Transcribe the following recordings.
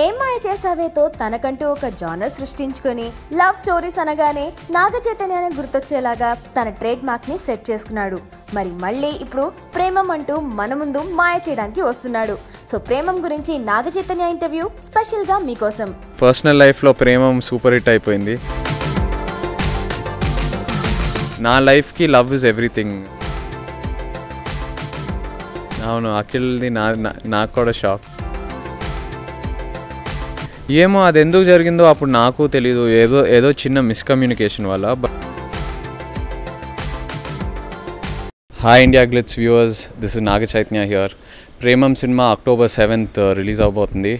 ఏం మాయ చేసావేతో తనకంటూ ఒక జానర్ సృష్టించుకొని లవ్ స్టోరీస్ అనగానే నాగ చైతన్యాన్ని గుర్తొచ్చేలాగా తన ట్రేడ్ మార్క్ ని సెట్ చేసుకున్నాడు. మరి మళ్ళీ ఇప్పుడు ప్రేమం అంటూ మన ముందు మాయ చేయడానికి వస్తున్నాడు. సో ప్రేమం గురించి నాగ చైతన్య ఇంటర్వ్యూ స్పెషల్ గా మీకోసం. పర్సనల్ లైఫ్ లో ప్రేమం సూపర్ హిట్ అయిపోయింది. నా లైఫ్ కి లవ్ ఇస్ ఎవ్రీథింగ్. అవును, అఖిల్ది నాకు కూడా షాక్. ఏమో అది ఎందుకు జరిగిందో అప్పుడు నాకు తెలీదు. ఏదో చిన్న మిస్కమ్యూనికేషన్ వల్ల. Hi India glitz viewers, this is Naga Chaitanya here. Premam cinema October 7th release అవబోతుంది.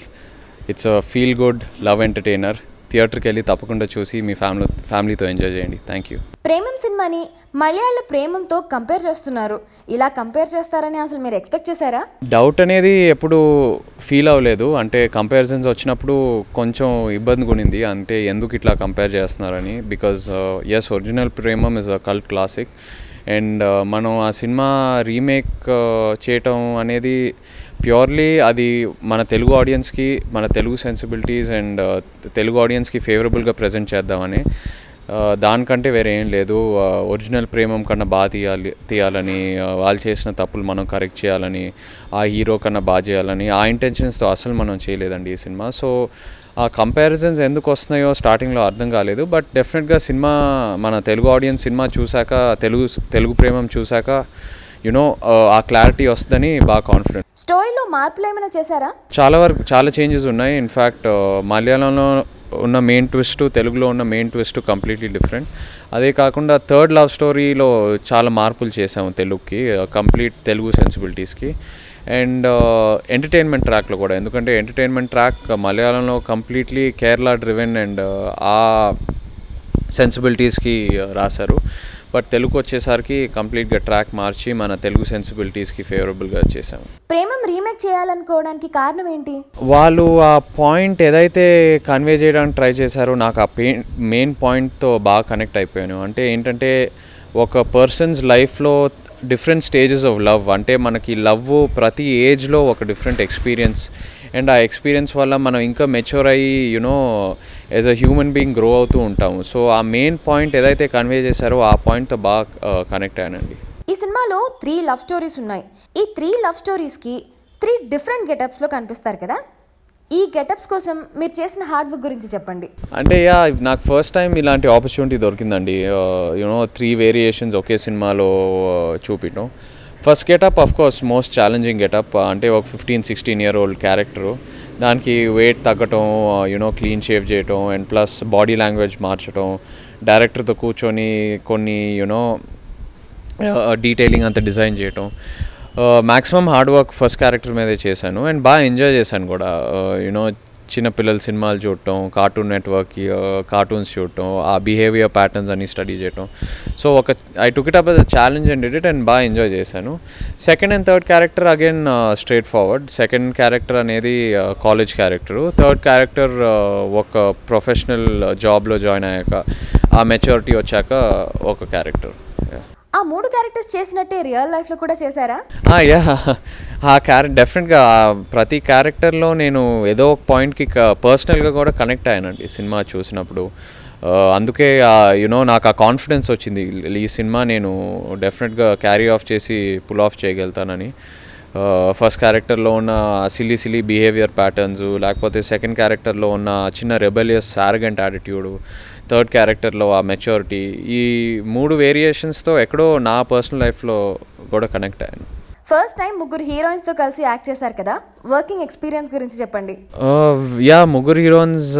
It's a feel good love entertainer. థియేటర్కి వెళ్ళి తప్పకుండా చూసి మీ ఫ్యామిలీతో ఎంజాయ్ చేయండి. Thank you. ప్రేమం సినిమాని మలయాళ ప్రేమంతో కంపేర్ చేస్తున్నారు. ఇలా కంపేర్ చేస్తారని అసలు మీరు ఎక్స్పెక్ట్ చేశారా? డౌట్ అనేది ఎప్పుడు ఫీల్ అవ్వలేదు. అంటే కంపారిజన్స్ వచ్చినప్పుడు కొంచెం ఇబ్బందిగా ఉండింది. అంటే ఎందుకు ఇట్లా కంపేర్ చేస్తున్నారని. Because yes, original Premam is a cult classic. And మనం ఆ సినిమా రీమేక్ చేయటం అనేది ప్యూర్లీ అది మన తెలుగు ఆడియన్స్కి, మన తెలుగు సెన్సిబిలిటీస్ అండ్ తెలుగు ఆడియన్స్కి ఫేవరబుల్గా ప్రజెంట్ చేద్దామని. దానికంటే వేరే ఏం లేదు. ఒరిజినల్ ప్రేమం కన్నా బాగా తీయాలని, వాళ్ళు చేసిన తప్పులు మనం కరెక్ట్ చేయాలని, ఆ హీరో కన్నా బాగా చేయాలని, ఆ ఇంటెన్షన్స్తో అసలు మనం చేయలేదండి ఈ సినిమా. సో ఆ కంపారిజన్స్ ఎందుకు వస్తున్నాయో స్టార్టింగ్లో అర్థం కాలేదు. బట్ డెఫినెట్గా సినిమా మన తెలుగు ఆడియన్స్ సినిమా చూశాక, తెలుగు ప్రేమం చూశాక యునో ఆ క్లారిటీ వస్తుందని బాగా కాన్ఫిడెంట్. స్టోరీలో మార్పులు ఏమైనా చేశారా? చాలా వరకు చాలా చేంజెస్ ఉన్నాయి. ఇన్ఫ్యాక్ట్ మలయాళంలో ఉన్న మెయిన్ ట్విస్ట్, తెలుగులో ఉన్న మెయిన్ ట్విస్ట్ కంప్లీట్లీ డిఫరెంట్. అదే కాకుండా థర్డ్ లవ్ స్టోరీలో చాలా మార్పులు చేసాము తెలుగుకి, కంప్లీట్ తెలుగు సెన్సిబిలిటీస్కి. అండ్ ఎంటర్టైన్మెంట్ ట్రాక్లో కూడా, ఎందుకంటే ఎంటర్టైన్మెంట్ ట్రాక్ మలయాళంలో కంప్లీట్లీ కేరళ డ్రివెన్ అండ్ ఆ సెన్సిబిలిటీస్కి రాశారు. బట్ తెలుగు వచ్చేసరికి కంప్లీట్గా ట్రాక్ మార్చి మన తెలుగు సెన్సిబిలిటీస్కి ఫేవరబుల్గా చేసాము. ప్రేమం రీమేక్ చేయాలనుకోవడానికి కారణం ఏంటి? వాళ్ళు ఆ పాయింట్ ఏదైతే కన్వే చేయడానికి ట్రై చేశారో నాకు ఆ మెయిన్ పాయింట్తో బాగా కనెక్ట్ అయిపోయాను. అంటే ఏంటంటే ఒక పర్సన్స్ లైఫ్లో డిఫరెంట్ స్టేజెస్ ఆఫ్ లవ్. అంటే మనకి లవ్ ప్రతి ఏజ్లో ఒక డిఫరెంట్ ఎక్స్పీరియన్స్. అండ్ ఆ ఎక్స్పీరియన్స్ వల్ల మనం ఇంకా మెచ్యూర్ అయ్యి you know as a human being grow అవుతూ ఉంటాము. సో ఆ మెయిన్ పాయింట్ ఏదైతే కన్వే చేశారో ఆ పాయింట్తో బాగా కనెక్ట్ అయ్యానండి. ఈ సినిమాలో 3 లవ్ స్టోరీస్ ఉన్నాయి. ఈ 3 లవ్ స్టోరీస్కి 3 డిఫరెంట్ గెటప్స్లో కనిపిస్తారు కదా. ఈ గెటప్స్ కోసం మీరు చేసిన హార్డ్ వర్క్ గురించి చెప్పండి. అంటే నాకు ఫస్ట్ టైం ఇలాంటి ఆపర్చునిటీ దొరికిందండి. యూనో 3 వేరియేషన్స్ ఒకే సినిమాలో చూపించడం. First getup of course most challenging getup. అంటే ఒక 15-16 year old క్యారెక్టరు, దానికి వెయిట్ తగ్గటం, యూనో క్లీన్ షేవ్ చేయటం అండ్ ప్లస్ బాడీ లాంగ్వేజ్ మార్చడం, డైరెక్టర్తో కూర్చొని కొన్ని యూనో డీటెయిలింగ్ అంతా డిజైన్ చేయటం. Maximum hard work first character మీదే చేశాను అండ్ బాగా ఎంజాయ్ చేశాను కూడా. యూనో చిన్నపిల్లల సినిమాలు చూడటం, కార్టూన్ నెట్వర్క్కి కార్టూన్స్ చూడటం, ఆ బిహేవియర్ ప్యాటర్న్స్ అన్ని స్టడీ చేయటం. So I took it up as a challenge and did it and బాగా ఎంజాయ్ చేశాను. Second and third character again straight forward. Second character అనేది కాలేజ్ క్యారెక్టరు. థర్డ్ క్యారెక్టర్ ఒక professional జాబ్లో join అయ్యాక, ఆ maturity వచ్చాక ఒక క్యారెక్టర్. ఆ 3 క్యారెక్టర్స్ చేసినట్టే రియల్ లైఫ్లో కూడా చేశారా? ఆ డెఫినెట్గా ప్రతి క్యారెక్టర్లో నేను ఏదో ఒక పాయింట్కి పర్సనల్గా కూడా కనెక్ట్ అయ్యానండి సినిమా చూసినప్పుడు. అందుకే యునో నాకు ఆ కాన్ఫిడెన్స్ వచ్చింది, ఈ సినిమా నేను డెఫినెట్గా క్యారీ ఆఫ్ చేసి పుల్ ఆఫ్ చేయగలుగుతానని. ఫస్ట్ క్యారెక్టర్లో ఉన్న సిల్లీ బిహేవియర్ ప్యాటర్న్స్, లేకపోతే సెకండ్ క్యారెక్టర్లో ఉన్న చిన్న రెబెలియస్ ఆరగెంట్ యాటిట్యూడు, థర్డ్ క్యారెక్టర్లో ఆ మెచ్యూరిటీ, ఈ 3 వేరియేషన్స్తో ఎక్కడో నా పర్సనల్ లైఫ్లో కూడా కనెక్ట్ అయ్యాను. ఫస్ట్ టైం 3 హీరోయిన్స్తో కలిసి యాక్ట్ చేశారు కదా, వర్కింగ్ ఎక్స్పీరియన్స్ గురించి చెప్పండి. 3 హీరోయిన్స్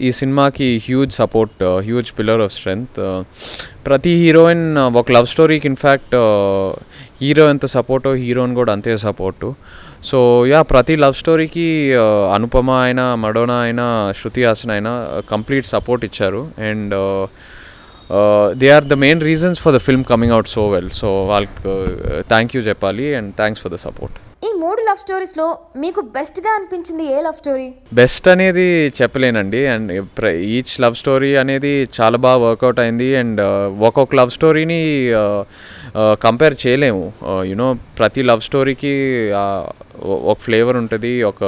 ఈ సినిమాకి huge support, huge pillar of strength. ప్రతి హీరోయిన్ ఒక లవ్ స్టోరీకి ఇన్ఫ్యాక్ట్ హీరో ఎంత సపోర్టో హీరోయిన్ కూడా అంతే సపోర్టు. సో ప్రతి లవ్ స్టోరీకి అనుపమ అయినా, మడోనా అయినా, శృతి హాసన్ అయినా కంప్లీట్ సపోర్ట్ ఇచ్చారు. And they are the main reasons for the film coming out so well. So వాళ్ళకి థ్యాంక్ యూ చెప్పాలి and thanks for the support. ఈ 3 లవ్ స్టోరీస్లో మీకు బెస్ట్గా అనిపించింది ఏ లవ్ స్టోరీ? బెస్ట్ అనేది చెప్పలేనండి. అండ్ ఈచ్ లవ్ స్టోరీ అనేది చాలా బాగా వర్కౌట్ అయింది. అండ్ ఒక్కొక్క లవ్ స్టోరీని కంపేర్ చేయలేము. యూనో ప్రతి లవ్ స్టోరీకి ఒక ఫ్లేవర్ ఉంటుంది, ఒక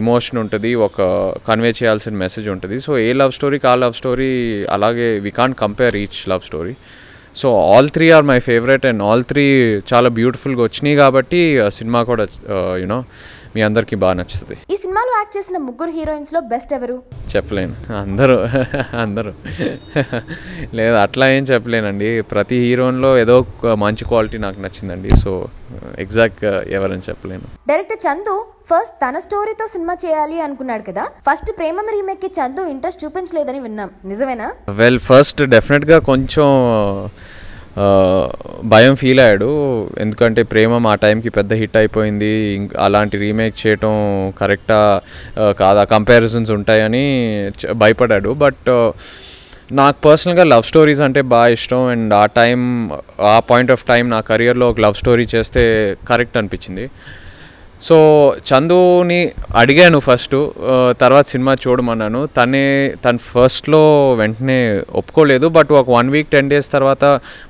ఎమోషన్ ఉంటుంది, ఒక కన్వే చేయాల్సిన మెసేజ్ ఉంటుంది. సో ఏ లవ్ స్టోరీకి ఆ లవ్ స్టోరీ అలాగే we can't compare each love story. So all 3 are my favourite and all 3 చాలా బ్యూటిఫుల్గా వచ్చినాయి కాబట్టి సినిమా కూడా యూనో మీ అందరికీ బాగా నచ్చుతుంది. ఈ సినిమాలో యాక్ట్ చేసిన ముగ్గురు హీరోయిన్స్లో బెస్ట్ ఎవరు? చెప్పలేను, అందరూ లేదు అట్లా ఏం చెప్పలేనండి. ప్రతి హీరోయిన్లో ఏదో ఒక మంచి క్వాలిటీ నాకు నచ్చిందండి. సో ఎగ్జాక్ట్ ఎవరని చెప్పలేను. డైరెక్టర్ చందు ఫస్ట్ తన స్టోరీతో సినిమా చేయాలి అనుకున్నాడు కదా. ఫస్ట్ ప్రేమం రీమేక్ కి చందు ఇంట్రెస్ట్ చూపించలేదని విన్నాం, నిజమేనా? వెల్ ఫస్ట్ డెఫినెట్గా కొంచెం భయం ఫీల్ అయ్యాడు. ఎందుకంటే ప్రేమం ఆ టైంకి పెద్ద హిట్ అయిపోయింది, అలాంటి రీమేక్ చేయటం కరెక్టా కాదా, కంపారిజన్స్ ఉంటాయని భయపడ్డాడు. బట్ నాకు పర్సనల్గా లవ్ స్టోరీస్ అంటే బాగా ఇష్టం అండ్ ఆ పాయింట్ ఆఫ్ టైం నా కెరియర్లో ఒక లవ్ స్టోరీ చేస్తే కరెక్ట్ అనిపించింది. సో చందుని అడిగాను ఫస్ట్, తర్వాత సినిమా చూడమన్నాను. తను ఫస్ట్లో వెంటనే ఒప్పుకోలేదు. బట్ ఒక 1 వీక్ 10 డేస్ తర్వాత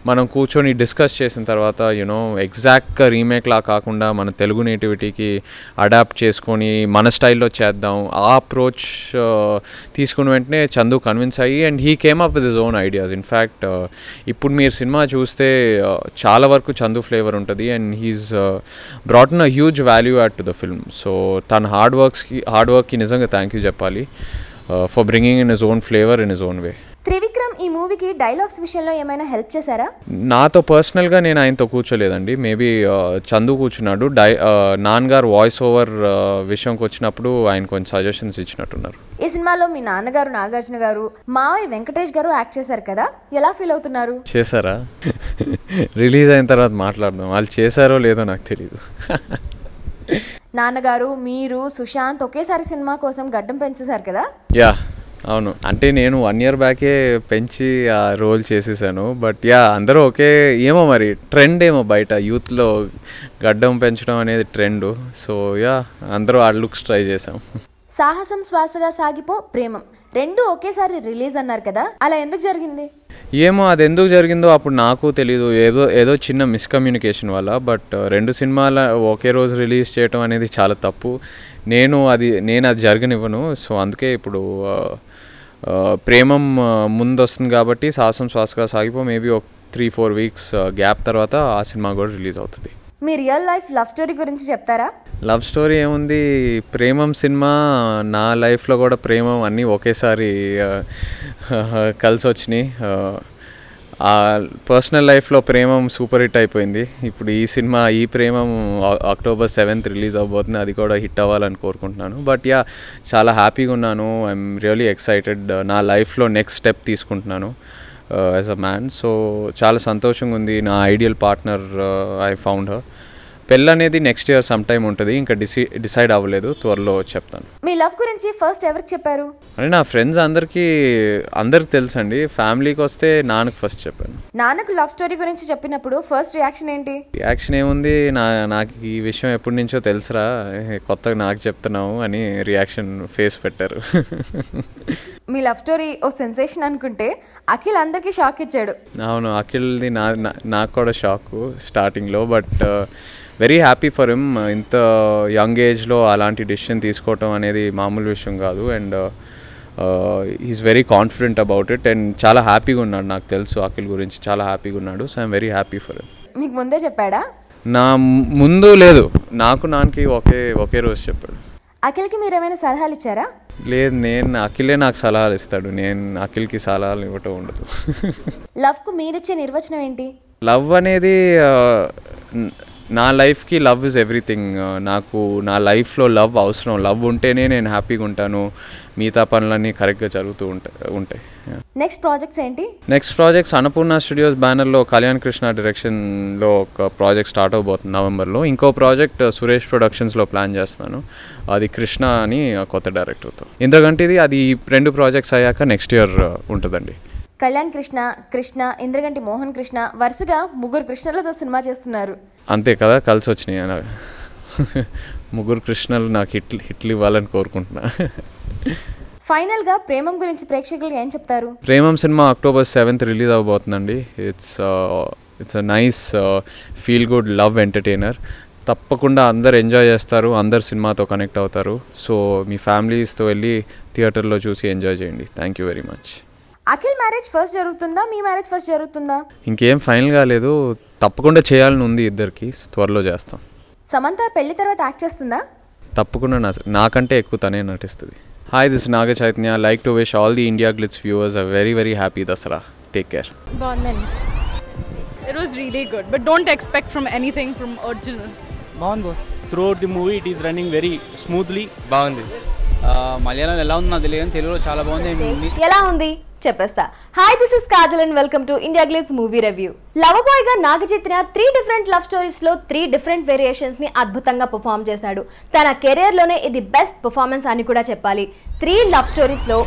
మనం కూర్చొని డిస్కస్ చేసిన తర్వాత యూనో ఎగ్జాక్ట్గా రీమేక్లా కాకుండా మన తెలుగు నేటివిటీకి అడాప్ట్ చేసుకొని మన స్టైల్లో చేద్దాం, ఆ అప్రోచ్ తీసుకున్న వెంటనే చందు కన్విన్స్ అయ్యి and he came up with his own ideas. In fact ఇప్పుడు మీరు సినిమా చూస్తే చాలా వరకు చందు ఫ్లేవర్ ఉంటుంది and he's brought in a huge value to the film. So తన హార్డ్ వర్క్కి నిజంగా థ్యాంక్ యూ చెప్పాలి for bringing in his own flavour in his own way. Trivikram ఈ మూవీకి డైలాగ్స్ విషయంలో ఏమైనా హెల్ప్ చేశారా? నాతో పర్సనల్గా నేను ఆయనతో కూర్చోలేదండి. మేబీ చందు కూర్చున్నాడు. నాన్నగారు వాయిస్ ఓవర్ విషయంకి వచ్చినప్పుడు ఆయన కొంచెం సజెషన్స్ ఇచ్చినట్టున్నారు. ఈ సినిమాలో మీ నాన్నగారు నాగార్జున గారు, మావయ్య వెంకటేష్ గారు యాక్ట్ చేశారు కదా, ఎలా ఫీల్ అవుతున్నారు? చేశారా? రిలీజ్ అయిన తర్వాత మాట్లాడదాం. వాళ్ళు చేశారో లేదో నాకు తెలీదు. నాన్నగారు, మీరు, సుశాంత్ ఒకేసారి సినిమా కోసం గడ్డం పెంచేశారు కదా? యా అవును, అంటే నేను 1 year బ్యాకే పెంచి ఆ రోల్ చేసేసాను. బట్ యా అందరూ ఏమో మరి ట్రెండ్ ఏమో బయట యూత్లో గడ్డం పెంచడం అనేది ట్రెండ్. సో యా అందరూ ఆ లుక్స్ ట్రై చేసాం. సాహసం శ్వాసగా సాగిపో, ప్రేమం రెండు ఒకేసారి రిలీజ్ అన్నారు కదా, అలా ఎందుకు జరిగింది? ఏమో అది ఎందుకు జరిగిందో అప్పుడు నాకు తెలీదు. ఏదో చిన్న మిస్కమ్యూనికేషన్ వల్ల. బట్ 2 సినిమాల ఒకే రోజు రిలీజ్ చేయడం అనేది చాలా తప్పు. నేను అది జరగనివ్వను. సో అందుకే ఇప్పుడు ప్రేమం ముందు వస్తుంది కాబట్టి సాహసం శ్వాసగా సాగిపో మేబీ ఒక 3-4 వీక్స్ గ్యాప్ తర్వాత ఆ సినిమా కూడా రిలీజ్ అవుతుంది. మీ రియల్ లైఫ్ లవ్ స్టోరీ గురించి చెప్తారా? లవ్ స్టోరీ ఏముంది, ప్రేమం సినిమా నా లైఫ్లో కూడా ప్రేమం అన్నీ ఒకేసారి కలిసి వచ్చినాయి. పర్సనల్ లైఫ్లో ప్రేమం సూపర్ హిట్ అయిపోయింది. ఇప్పుడు ఈ ప్రేమం October 7th రిలీజ్ అవ్వబోతుంది. అది కూడా హిట్ అవ్వాలని కోరుకుంటున్నాను. బట్ యా చాలా హ్యాపీగా ఉన్నాను. I'm really excited. నా లైఫ్లో నెక్స్ట్ స్టెప్ తీసుకుంటున్నాను యాజ్ అ మ్యాన్. సో చాలా సంతోషంగా ఉంది. నా ideal partner I found her. పెళ్ళి అనేది నెక్స్ట్ ఇయర్ సమ్ టైమ్ ఉంటుంది, ఇంకా డిసైడ్ అవ్వలేదు, త్వరలో చెప్తాను. మీ లవ్ గురించి ఫస్ట్ ఎవరికి చెప్పారు? అంటే నా ఫ్రెండ్స్ అందరికీ తెలుసండి. ఫ్యామిలీకి వస్తే నాన్నకు ఫస్ట్ చెప్పాను. నాన్నకు లవ్ స్టోరీ గురించి చెప్పినప్పుడు ఫస్ట్ రియాక్షన్ ఏంటి? రియాక్షన్ ఏముంది, నాకు ఈ విషయం ఎప్పటి నుంచో తెలుసురా, కొత్తగా నాకు చెప్తున్నావు అని రియాక్షన్ ఫేస్ పెట్టారు. మీ లవ్ స్టోరీ ఓ సెన్సేషన్ అనుకుంటే అఖిల్ అందరికీ షాక్ ఇచ్చాడు. అవును, అఖిల్ది నాకు కూడా షాక్ స్టార్టింగ్లో. But very happy for him. ఇంత యంగ్ ఏజ్లో అలాంటి డెసిషన్ తీసుకోవటం అనేది మామూలు విషయం కాదు. And is very confident about it and చాలా హ్యాపీగా ఉన్నాడు. నాకు తెలుసు అఖిల్ గురించి చాలా హ్యాపీగా ఉన్నాడు. So I'm very happy for him. మీకు ముందే చెప్పాడా? నా ముందు లేదు, నాన్నకి ఒకే రోజు చెప్పాడు. అఖిల్కి మీరు ఏమైనా సలహాలు ఇచ్చారా? లేదు, అఖిలే నాకు సలహాలు ఇస్తాడు. నేను అఖిల్కి సలహాలు ఇవ్వటం ఉండదు. లవ్కు మీరిచ్చే నిర్వచనం ఏంటి? లవ్ అనేది నా లైఫ్కి లవ్ ఇస్ ఎవ్రీథింగ్. నాకు నా లైఫ్లో లవ్ అవసరం. లవ్ ఉంటేనే నేను హ్యాపీగా ఉంటాను. మిగతా పనులన్నీ కరెక్ట్గా జరుగుతూ ఉంటాయి. నెక్స్ట్ ప్రాజెక్ట్స్ ఏంటి? నెక్స్ట్ ప్రాజెక్ట్స్ అన్నపూర్ణ స్టూడియోస్ బ్యానర్లో కళ్యాణ్ కృష్ణ డైరెక్షన్లో ఒక ప్రాజెక్ట్ స్టార్ట్ అవబోతుంది నవంబర్లో. ఇంకో ప్రాజెక్ట్ సురేష్ ప్రొడక్షన్స్లో ప్లాన్ చేస్తున్నాను. అది కృష్ణ అని కొత్త డైరెక్టర్తో. ఇంద్రగంటిది అది 2 ప్రాజెక్ట్స్ అయ్యాక నెక్స్ట్ ఇయర్ ఉంటుందండి. కళ్యాణ్ కృష్ణ, ఇంద్రగంటి మోహన్ కృష్ణ, వరుసగా 3 కృష్ణలతో సినిమా చేస్తున్నారు. అంతే కదా, కలిసి వచ్చినాయి. 3 కృష్ణలు నాకు హిట్లు ఇవ్వాలని కోరుకుంటున్నా. ఫైనల్గా ప్రేమం గురించి ప్రేక్షకులకు ఏం చెప్తారు? Premam cinema October 7th release అవ్వబోతుందండి. It's it's a nice feel good love entertainer. తప్పకుండా అందరు ఎంజాయ్ చేస్తారు, అందరు సినిమాతో కనెక్ట్ అవుతారు. సో మీ ఫ్యామిలీస్తో వెళ్ళి థియేటర్లో చూసి ఎంజాయ్ చేయండి. Thank you very much. Akhil marriage first జరుగుతుందా, మీ మ్యారేజ్ ఫస్ట్ జరుగుతుందా? ఇంకేం ఫైనల్ కాలేదు, తప్పకుండా చేయాలని ఉంది ఇద్దరికి, త్వరలో చేస్తాం. సమంత పెళ్లి తర్వాత యాక్ట్ చేస్తుందా? తప్పకుండా నాకంటే ఎక్కువ తనే నటిస్తుంది. Hi, this Naga Chaitanya. Like to wish all the India glitz viewers a very very happy Dasara. Take care. బాగుందండి. It was really good, but don't expect from anything from original. బాగుంది boss. Throughout the movie it is running very smoothly. బాగుంది. మలయాళం ఎలా ఉంది నాకు తెలియదు, తెలుగులో చాలా బాగుంది. ఎలా ఉంది చెప్పేస్తా. Hi, this is Kajal and welcome to India glitz movie review. Love boy గా Naga Chaitanya 3 different love stories లో 3 డిఫరెంట్ వేరియేషన్స్ ని అద్భుతంగా పర్ఫామ్ చేశాడు. తన కెరియర్ లోనే ఇది బెస్ట్ పర్ఫార్మెన్స్ అని కూడా చెప్పాలి. 3 లవ్ స్టోరీస్ లో